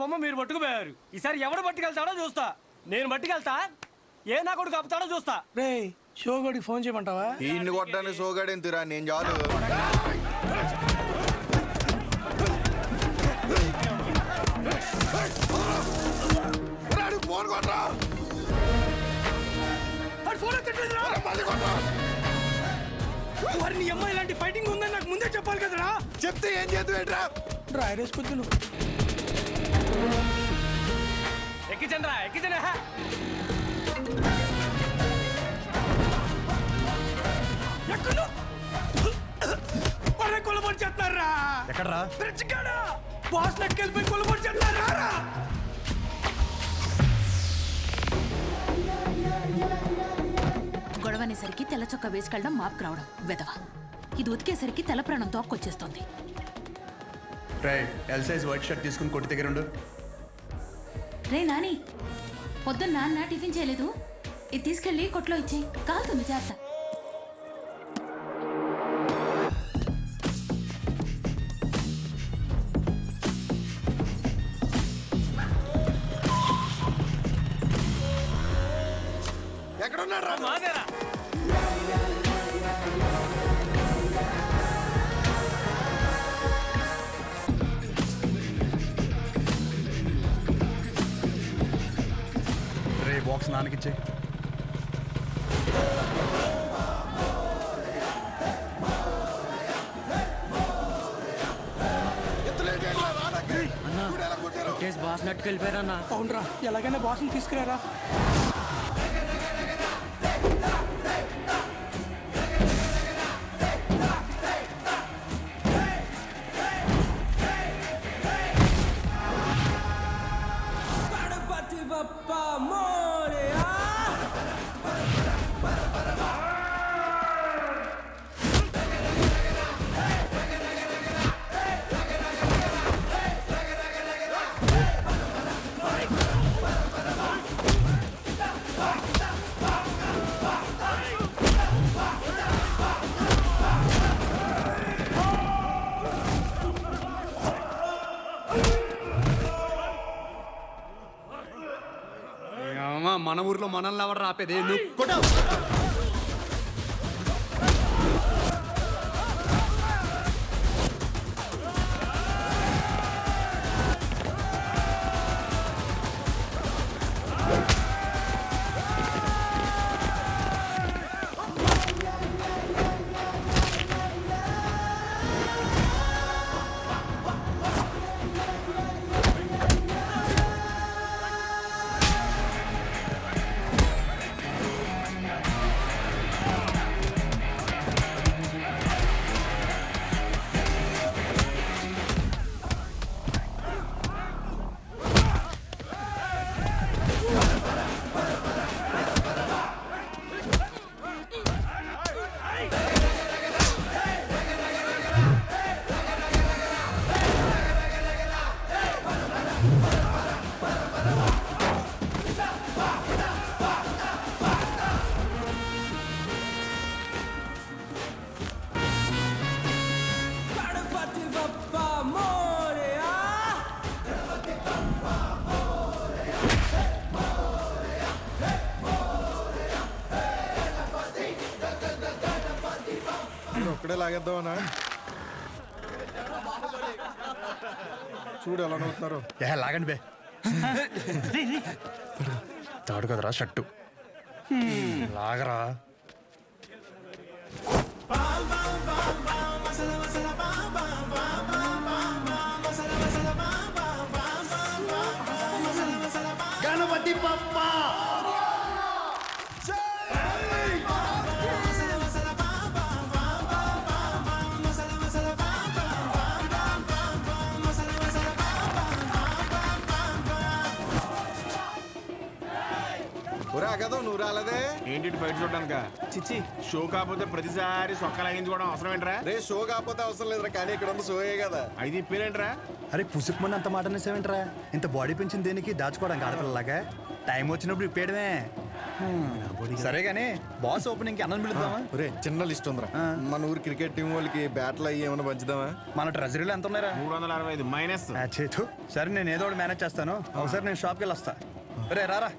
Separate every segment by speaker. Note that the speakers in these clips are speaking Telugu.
Speaker 1: బొమ్మ మీరు పట్టుకుపోయారు. ఈసారి ఎవడు పట్టుకెళ్తాడో చూస్తా. నేను పట్టుకెళ్తా, ఏ నా కొడుకు ఆపుతాడో చూస్తా.
Speaker 2: రే షోగడికి ఫోన్ చేయమంటావా?
Speaker 3: ఈయన్ని కొట్టడానికి షోగాడేం తిరా, నేను చాలు.
Speaker 1: నీ అమ్మాయి ఇలాంటి ఫైటింగ్ ఉందని నాకు ముందే చెప్పాలి కదరా.
Speaker 3: చెప్తే ఏం చేద్దాం?
Speaker 2: డ్రైవర్ వేసుకొద్దు.
Speaker 1: ఎక్కించండి రా, ఎక్కించండి. ఎక్కడ కొలబడి చేస్తారా?
Speaker 4: ఎక్కడరా?
Speaker 1: బాస్ నెట్కెళ్ళిపోయి కొలబడి చేస్తారా?
Speaker 5: గొడవనేసరికి తెల్ల చొక్క వేసుకెళ్ళడం మాపుకు రావడం వెదవ. ఇది ఉతికేసరికి తెల్ల ప్రాణం తోక్కొచ్చేస్తోంది.
Speaker 4: ఎల్ సైజ్ వైట్ షర్ట్ తీసుకుని కొట్టి దగ్గర ఉండు.
Speaker 5: రే నాని, పొద్దున్న నాన్న టిఫిన్ చేయలేదు, ఇది తీసుకెళ్ళి కొట్లో ఇచ్చేయి, కాలుతుంది జాగ్రత్త.
Speaker 3: ఎక్కడున్నారా?
Speaker 1: మాదేరా.
Speaker 4: రే బాక్స్ నాన్నకిచ్చే.
Speaker 1: బాస్ నెట్కెళ్ళిపోయారన్నా.
Speaker 2: అవునరా, ఎలాగైనా బాస్ని తీసుకురారా.
Speaker 4: మన ఊర్లో మనల్ని ఎవరు రాపేది? నువ్వు
Speaker 3: ఒక్కడే లాగేద్దామనా? చూడు ఎలా నవ్వుతున్నారు.
Speaker 4: లాగండి బే. తాడు కదరా షర్టు, లాగరా.
Speaker 3: గణపతి పప్పా. కదా నువ్వు రాలేదే
Speaker 6: ఏంటి బయట చూడడానికా?
Speaker 2: చిచ్చి,
Speaker 6: షో కాకపోతే ప్రతిసారి సొక్కలాగింది కూడా అవసరం ఏంట్రా?
Speaker 3: రే షో కాకపోతే అవసరం లేదురా, కానీ ఇక్కడ ఉన్న షోయే కదా.
Speaker 6: అయితే ఇప్పేరేంట్రా?
Speaker 4: అరే పుసుకుమని అంత మాట అనేసేవేంట్రా? ఇంత బాడీ పెంచింది దేనికి? దాచుకోవడానికి ఆడపిల్లలాగా. టైం వచ్చినప్పుడు ఇప్పేయడమే.
Speaker 7: సరే గానీ బాస్ ఓపెనింగ్ కి అన్నం పిలుద్దామా?
Speaker 3: ఒరే చిన్న లిస్ట్ ఉందిరా. మన ఊరు క్రికెట్ టీం వాళ్ళకి బ్యాట్లు అయ్యి ఏమైనా పంచుదామా?
Speaker 7: మన ట్రెజరీలో ఎంత ఉన్నారా?
Speaker 6: 365 మైనస్.
Speaker 7: సరే నేను ఏదో ఒకటి మేనేజ్ చేస్తాను. ఒకసారి నేను షాప్కి వెళ్ళి వస్తా. రే రారా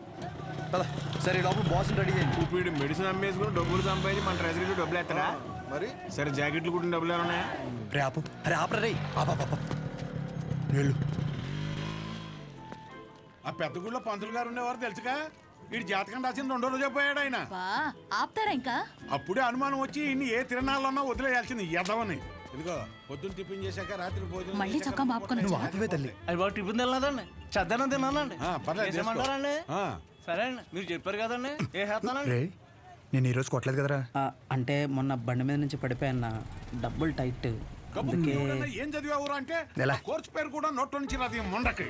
Speaker 7: పద. సరే ఈ లోపల బాస్ రెడీ చేయండి.
Speaker 6: ఇప్పుడు మెడిసిన్ అమ్మేసుకుని డబ్బులు సంపాదించి మన ట్రెజరీకి డబ్బులు ఎత్తరా?
Speaker 3: మరి
Speaker 6: సరే జాకెట్లు కుట్టిన డబ్బులు ఏమన్నా?
Speaker 7: రే ఆపు, అరే ఆపరా రే. వెళ్ళు.
Speaker 8: ఆ పెద్ద గుళ్ళో పంతులు గారు ఉండేవారు తెలుసుగా. వీడి జాతకం రాసిన 2 రోజు చెప్పాడు ఆయన.
Speaker 5: ఆపుతారా ఇంకా?
Speaker 8: అప్పుడే అనుమానం వచ్చి ఇన్ని ఏ తిరణాలన్నా వదిలేయాల్సింది ఎదవని. ఇదిగో పొద్దున్న టిఫిన్ చేశాక రాత్రి భోజనం
Speaker 5: మళ్ళీ చొక్కా మాపుకొని
Speaker 7: నువ్వు ఆపవే తల్లి.
Speaker 1: అది బాబు టిఫిన్ తినలేదండి, చద్దనం తిన్నానండి.
Speaker 8: పర్లేదు చేసుకో.
Speaker 1: ఏమంటారండి?
Speaker 8: ఆ.
Speaker 1: సరే అండి, మీరు చెప్పారు కదండి, ఏ చేస్తానండి.
Speaker 7: రే నేను ఈరోజు కొట్టలేదు కదరా.
Speaker 2: అంటే మొన్న బండి మీద నుంచి పడిపోయాన్న, డబ్బులు టైట్.
Speaker 8: కబుర్లు ఎవడన్నా ఏం చదివావురా అంటే
Speaker 7: ఎలా?
Speaker 8: కోర్సు పేరు కూడా నోట్లో నుంచి రాదు ఈ మొండకి.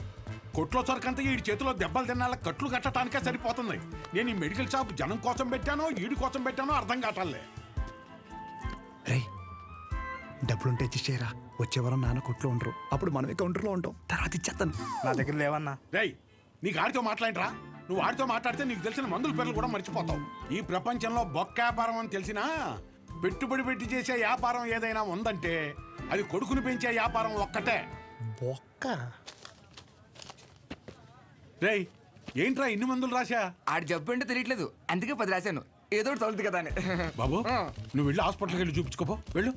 Speaker 8: కొట్లో సరికంతా ఈ చేతిలో దెబ్బలు తినాల కట్లు కట్టడానికే సరిపోతుంది. నేను ఈ మెడికల్ షాప్ జనం కోసం పెట్టానో ఈడి కోసం పెట్టానో అర్థం కావట్లే.
Speaker 7: రే డబ్బులుంటే ఇచ్చేరా. వచ్చే వారం నాన్న కొట్లో ఉండరు, అప్పుడు మనమే కౌంటర్లో ఉంటాం. తర్వాత ఇచ్చేస్తాను.
Speaker 2: నా దగ్గర లేవన్నా.
Speaker 8: రేయ్ నీకు ఆడితో మాట్లాడరా? నువ్వు ఆడితో మాట్లాడితే నీకు తెలిసిన మందుల పేర్లు కూడా మర్చిపోతావు. ఈ ప్రపంచంలో బొక్క వ్యాపారం అని తెలిసినా పెట్టుబడి పెట్టి చేసే వ్యాపారం ఏదైనా ఉందంటే అది కొడుకుని పెంచే వ్యాపారం ఒక్కటే.
Speaker 7: బొక్క
Speaker 8: రేయ్ ఏంట్రా ఇన్ని మందులు రాశా?
Speaker 9: ఆడి జబ్బు అంటే తెలియట్లేదు, అందుకే 10 రాశాను. ఏదో ఒకటి తగులుతుంది కదా అని.
Speaker 8: బాబు నువ్వు వెళ్ళి హాస్పిటల్కి వెళ్ళి చూపించుకోపో. వెళ్ళు.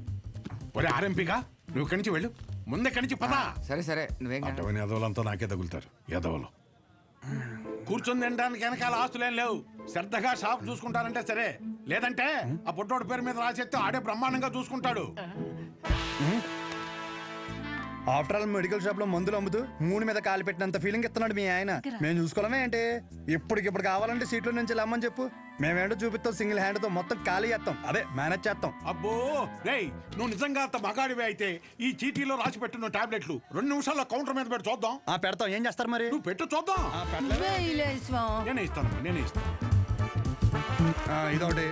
Speaker 8: ఒరే ఆర్ఎంపీగా నువ్వు ఇక్కడి నుంచి వెళ్ళు. ముందే ఇక్కడి నుంచి పదా.
Speaker 9: సరే సరే నువ్వేం కాదు.
Speaker 8: అటువంటి ఎదవలంతా నాకే తగులుతారు ఎదవలు. కూర్చొని తినడానికి వెనకాల ఆస్తులేం లేవు. శ్రద్ధగా షాప్ చూసుకుంటారంటే సరే, లేదంటే ఆ పుట్టోడు పేరు మీద రాసేస్తే ఆడే బ్రహ్మాండంగా చూసుకుంటాడు.
Speaker 7: ఆఫ్టర్ ఆల్ మెడికల్ షాప్ లో మందులు అమ్ముతూ 3 మీద కాలు పెట్టినంత ఫీలింగ్ ఇస్తున్నాడు మీ ఆయన. మేము చూసుకోవడమే ఏంటి? ఇప్పటికిప్పుడు కావాలంటే సీట్లో నుంచి లమ్మని చెప్పు, మేమేంటో చూపిస్తాం. సింగిల్ హ్యాండ్ తో మొత్తం ఖాళీ చేస్తాం, అదే మేనేజ్ చేస్తాం.
Speaker 8: అబ్బో రేయ్ నువ్వు నిజంగా అంత మగాడివే అయితే ఈ చీటీలో రాసి పెట్టిన టాబ్లెట్లు 2 నిమిషాల్లో కౌంటర్ మీద పెట్టి చూద్దాం.
Speaker 7: పెడతాం. ఏం చేస్తారు మరి?
Speaker 8: నువ్వు పెట్టు చూద్దాం. నేనే ఇస్తాను.
Speaker 7: ఇదొకటి.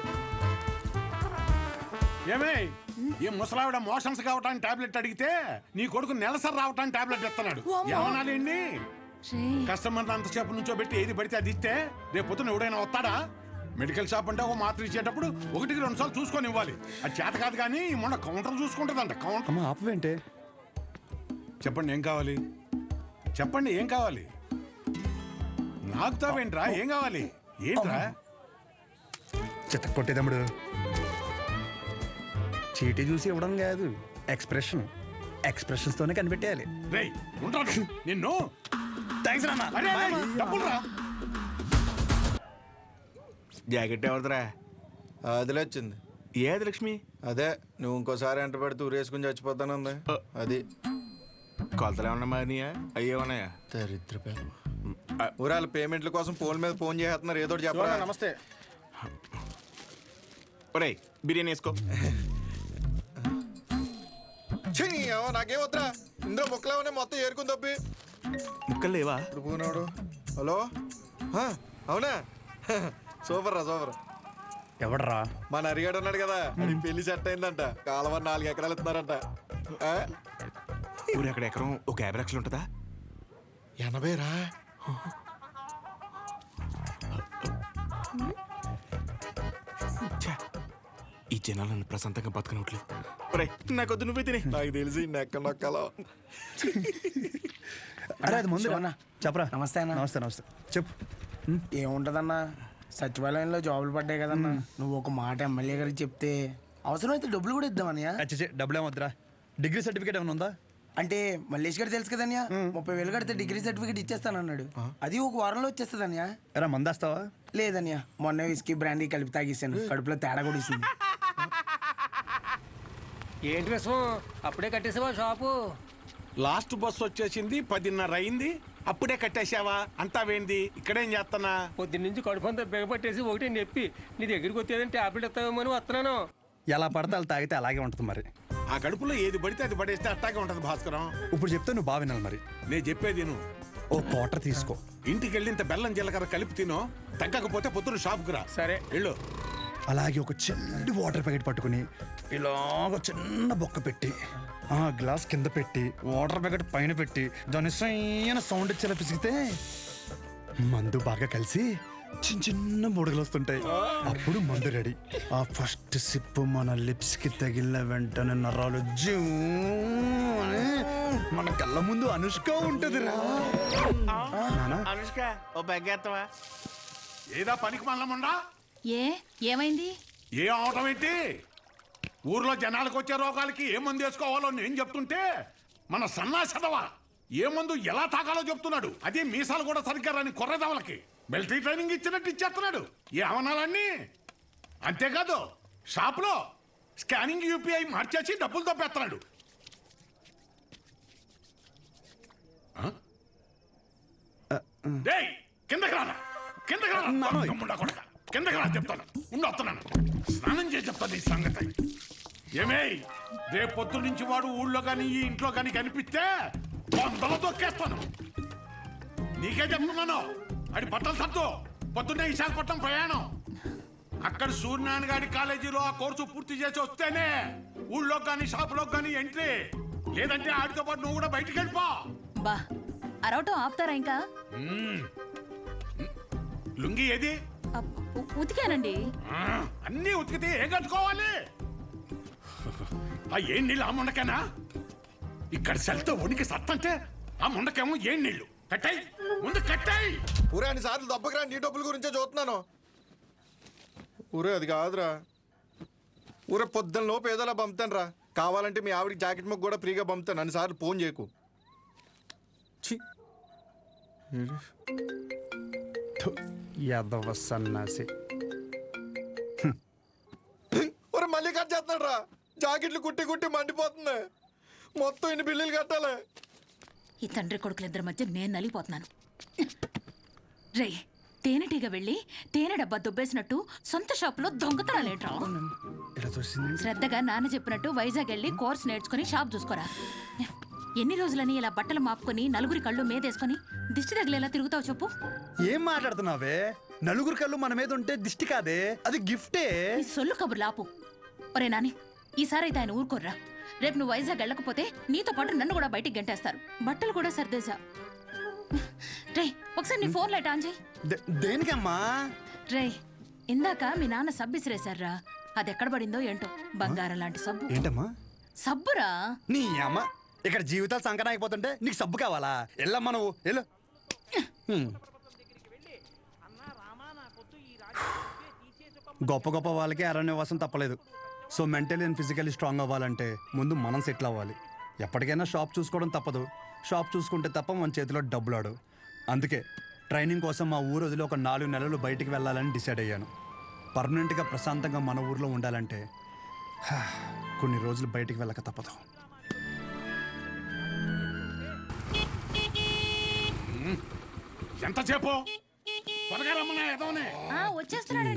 Speaker 8: ఏమే ఈ ముసలావిడ మోషన్స్ కావటానికి టాబ్లెట్ అడిగితే నీ కొడుకు నెలసరి రావటానికి టాబ్లెట్ ఇస్తున్నాడు. ఏమనాలండి? కస్టమర్ అంతసేపు నుంచో పెట్టి ఏది పడితే అది ఇస్తే రేపు పొద్దున ఎవడైనా వస్తాడా? మెడికల్ షాప్ అంటే ఒక మాత్ర ఇచ్చేటప్పుడు 1-2 సార్లు చూసుకొని ఇవ్వాలి. అది చేత కాదు కానీ మొన్న కౌంటర్ చూసుకుంటుందంట. కౌంటర్
Speaker 7: ఆపవేంటే?
Speaker 8: చెప్పండి ఏం కావాలి? చెప్పండి ఏం కావాలి? నాకుతావేంట్రా? ఏం కావాలి? ఏంట్రా?
Speaker 7: చిత్త కొట్టేదమ్ముడు. చీటీ చూసి ఇవ్వడం కాదు, ఎక్స్ప్రెషన్స్ తోనే కనిపెట్టేయాలి.
Speaker 8: రేయ్ ఉంటాడు నిన్ను.
Speaker 7: థ్యాంక్స్ నాన్న.
Speaker 8: అరే, డబ్బులు రా.
Speaker 6: జాకెట్ ఎవరిదిరా?
Speaker 3: అదిలే వచ్చింది.
Speaker 6: ఏది లక్ష్మి?
Speaker 3: అదే నువ్వు ఇంకోసారి ఎంట పెడితే ఊరేసుకుని చచ్చిపోతానుంది. అది
Speaker 6: కొలతలు ఏమన్నా మారినాయా? అయ్యేమన్నాయా?
Speaker 3: దరిద్ర ఊరాల పేమెంట్ల కోసం ఫోన్ మీద ఫోన్ చేస్తున్నారు. ఏదో చెప్పరా?
Speaker 1: నమస్తే.
Speaker 6: ఒరేయ్ బిర్యానీ వేసుకో.
Speaker 3: నాకేం వద్దా? ఇందులో ముక్కలేమనే మొత్తం ఏరుకుని తప్పి
Speaker 6: ముక్కలు లేవా?
Speaker 3: ఇప్పుడు పోనాడు. హలో అవునా? సూపర్ రా సూపర్.
Speaker 7: ఎవడరా?
Speaker 3: మన అరిగాడు ఉన్నాడు కదా, అది పెళ్లి సెట్ అయిందంట. కాలువ 4 ఎకరాలు ఇస్తున్నారంట.
Speaker 6: ఊరు అక్కడ ఎకరం ఒక 50 లక్షలు ఉంటుందా?
Speaker 3: 80 రా.
Speaker 6: ఈ జనాలు నన్ను ప్రశాంతంగా బతకనట్లేదు. నాకొద్దు, నువ్వే తినే.
Speaker 3: నాకు తెలిసి నెక్క నొక్కలో.
Speaker 7: అరే అది ముందు చెప్పరా.
Speaker 2: నమస్తే అన్న.
Speaker 7: నమస్తే చెప్పు.
Speaker 2: ఏముంటదన్నా, సచివాలయంలో జాబులు పడ్డాయి కదన్నా. నువ్వు ఒక మాట ఎమ్మెల్యే గారికి చెప్తే అవసరమైతే డబ్బులు కూడా ఇద్దామన్నయ్య.
Speaker 7: డబ్బులు ఏమొద్దురా. డిగ్రీ సర్టిఫికేట్ ఏమైనా ఉందా?
Speaker 2: అంటే మల్లేష్ గారు తెలుసు కదన్యా, 30,000 కడితే డిగ్రీ సర్టిఫికేట్ ఇచ్చేస్తానన్నాడు. అది ఒక వారంలో వచ్చేస్తుందన్యా.
Speaker 7: ఎరా మందేస్తావా?
Speaker 2: లేదన్యా, మొన్న విస్కీ బ్రాండీ కలిపి తాగిస్తాను, కడుపులో తేడా కూడా ఇస్తుంది.
Speaker 1: ఏంటి విషయం? అప్పుడే కట్టేసావా షాపు?
Speaker 8: లాస్ట్ బస్ వచ్చేసింది, 10:30 అయింది. అప్పుడే కట్టేశావా? అంతా వేంది? ఇక్కడేం చేస్తున్నా?
Speaker 1: పొద్దున్నుంచి కడుపంతా బిగపట్టేసి ఒకటి చెప్పి నీ దగ్గరికి వచ్చేదని టాబ్లెట్ ఇస్తావేమో అని వస్తున్నాను.
Speaker 7: ఎలా పడితే అలా తాగితే అలాగే ఉంటుంది మరి.
Speaker 8: ఆ కడుపులో ఏది పడితే అది పడేస్తే అట్టాగే ఉంటది భాస్కరం.
Speaker 7: ఇప్పుడు చెప్తే నువ్వు బాగా వినాలి మరి.
Speaker 8: నేను చెప్పేది నువ్వు
Speaker 7: ఓ క్వార్టర్ తీసుకో.
Speaker 8: ఇంటికి వెళ్ళి ఇంత బెల్లం జీలకర్ర కలిపి తినో. తగ్గకపోతే పొద్దున్న షాప్కి రా.
Speaker 1: సరే
Speaker 8: వెళ్ళు.
Speaker 7: అలాగే ఒక చిన్న వాటర్ ప్యాకెట్ పట్టుకుని ఇలాగ చిన్న బొక్క పెట్టి ఆ గ్లాస్ కింద పెట్టి వాటర్ ప్యాకెట్ పైన పెట్టి దాని సైన సౌండ్ ఇచ్చేలా పిసిగితే మందు బాగా కలిసి చిన్న చిన్న బుడగలు వస్తుంటాయి అప్పుడు మందు రెడీ. ఆ ఫస్ట్ సిప్ మన లిప్స్ కి తగిలిన వెంటనే నరాలు జూ అని మన కళ్ళ ముందు అనుష్క ఉంటదిరా.
Speaker 2: అనుష్క ఓ బెగ్గేత్తవా?
Speaker 8: ఏదా పనికి మల్లముండా?
Speaker 5: ఏమైంది?
Speaker 8: ఏ అవటం ఏంటి? ఊర్లో జనాలకు వచ్చే రోగాలకి ఏ మందు వేసుకోవాలో నేను చెప్తుంటే మన సన్నాసదవా ఏ మందు ఎలా తాగాలో చెప్తున్నాడు. అదే మీసాలు కూడా సరిగ్గా రాని కొర్రదవలకి మిలిటరీ ట్రైనింగ్ ఇచ్చినట్టు ఇచ్చేస్తున్నాడు. ఏ అవనాలన్నీ అంతేకాదు షాప్లో స్కానింగ్ యూపీఐ మార్చేసి డబ్బులు తప్పేస్తున్నాడు. కిందకి రానా? కిందకి రానా? కిందకి రా చెప్తాను. వస్తున్నాను, స్నానం చేసి చెప్తాను ఈ సంగతి. ఏమే రేపొద్దు నుంచి వాడు ఊళ్ళో కానీ ఈ ఇంట్లో కానీ కనిపిస్తే వందలు తొక్కేస్తాను. నీకే చెప్తున్నాను. అది బట్టలు సర్దు. పొద్దున్నే విశాఖపట్నం ప్రయాణం. అక్కడ సూర్యనారాయణ గారి కాలేజీలో ఆ కోర్సు పూర్తి చేసి వస్తేనే ఊళ్ళో కానీ షాపులో కానీ ఎంట్రీ. లేదంటే ఆడితో పాటు నువ్వు కూడా బయటికి వెళ్ళిపో.
Speaker 5: బా అరవటం ఆపుతారా ఇంకా?
Speaker 8: లుంగి ఏది?
Speaker 5: ఉతికానండి.
Speaker 8: అన్నీ ఉతికితే ఏం కట్టుకోవాలి? ఆ ఏం నీళ్ళు ఆ ముండకేనా? ఇక్కడ సెల్తో ఉనికి సత్తంటే ఆ ముండకేమో ఏం నీళ్లు? కట్టాయి ముందు కట్టాయి.
Speaker 3: ఊరే అన్ని సార్లు దెబ్బకిరా, నీ డబ్బుల గురించే చూస్తున్నాను. ఊరే అది కాదురా. ఊరే పొద్దున్న లోపు ఏదోలా పంపుతాను రా. కావాలంటే మీ ఆవిడకి జాకెట్ మొక్క కూడా ఫ్రీగా పంపుతాను. అన్ని సార్లు ఫోన్ చేయకు.
Speaker 7: యాదవ సన్నాసి.
Speaker 3: ఊరే మళ్ళీ కట్ చేస్తున్నాడు రా. జాకెట్లు కుట్టి కుట్టి మండిపోతుంది. మొత్తం ఇన్ని బిల్లులు కట్టాలి.
Speaker 5: ఈ తండ్రి కొడుకులిద్దరి మధ్య నేను నలిగిపోతున్నాను. రే తేనెటీగ వెళ్ళి తేనె డబ్బా దుబ్బేసినట్టు సొంత షాపులో దొంగతనాలేంట్రా? శ్రద్ధగా నాన్న చెప్పినట్టు వైజాగ్ వెళ్ళి కోర్స్ నేర్చుకుని షాప్ చూసుకోరా. ఎన్ని రోజులని ఇలా బట్టలు మాపుకొని నలుగురి కళ్ళు మీదేసుకొని దిష్టి తగిలేలా తిరుగుతావు చెప్పు?
Speaker 7: ఏం మాట్లాడుతున్నావే? నలుగురు కళ్ళు మన మీద ఉంటే దిష్టి కాదే, అది గిఫ్టే.
Speaker 5: ఈ సొల్లు కబుర్లు ఆపు. ఒరే నాని ఈసారైతే ఆయన ఊరుకోర్రా. రేపు నువ్వు వైజాగ్ వెళ్ళకపోతే నీతో పాటు నన్ను కూడా బయటికి గంటేస్తారు. బట్టలు కూడా సర్దేశా. రే ఒకసారి నీ ఫోన్ లైట్ ఆన్ చేయి.
Speaker 7: దేనికమ్మా?
Speaker 5: రే ఇందాక మీ నాన్న సబ్బు ఇసిరేశారా, అది ఎక్కడ పడిందో ఏంటో. బంగారం లాంటి సబ్బు.
Speaker 7: ఏంటమ్మా?
Speaker 5: సబ్బురా.
Speaker 7: నీ అమ్మ ఇక్కడ జీవితాలు సంకటం అయిపోతుంటే నీకు సబ్బు కావాలా? వెళ్ళమ్మా నువ్వు వెళ్ళు. గొప్ప గొప్ప వాళ్ళకి అరణ్యవాసం తప్పలేదు. So mentally and physically strong అవ్వాలంటే ముందు మనం సెటిల్ అవ్వాలి. ఎప్పటికైనా షాప్ చూసుకోవడం తప్పదు. షాప్ చూసుకుంటే తప్ప మన చేతిలో డబ్బులు ఆడు. అందుకే ట్రైనింగ్ కోసం మా ఊరు వదిలి ఒక 4 నెలలు బయటికి వెళ్ళాలని డిసైడ్ అయ్యాను. పర్మనెంట్గా ప్రశాంతంగా మన ఊర్లో ఉండాలంటే కొన్ని రోజులు బయటికి వెళ్ళక తప్పదు.
Speaker 8: ఎంతసేపు? త్వరగా రమ్మన్నా ఎదవనే.
Speaker 5: వచ్చేస్తున్నాడు.